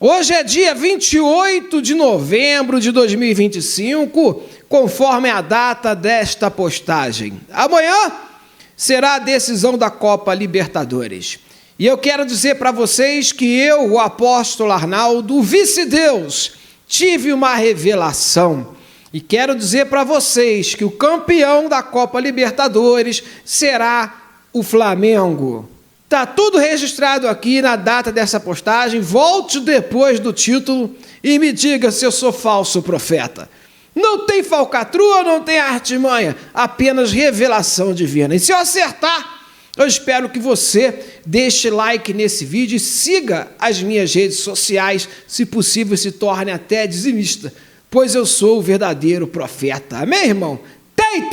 Hoje é dia 28 de novembro de 2025, conforme a data desta postagem. Amanhã será a decisão da Copa Libertadores. E eu quero dizer para vocês que eu, o apóstolo Arnaldo, o vice-deus, tive uma revelação. E quero dizer para vocês que o campeão da Copa Libertadores será o Flamengo. Está tudo registrado aqui na data dessa postagem. Volte depois do título e me diga se eu sou falso profeta. Não tem falcatrua, não tem artimanha, apenas revelação divina. E se eu acertar, eu espero que você deixe like nesse vídeo e siga as minhas redes sociais, se possível se torne até dizimista, pois eu sou o verdadeiro profeta. Amém, irmão? Tem!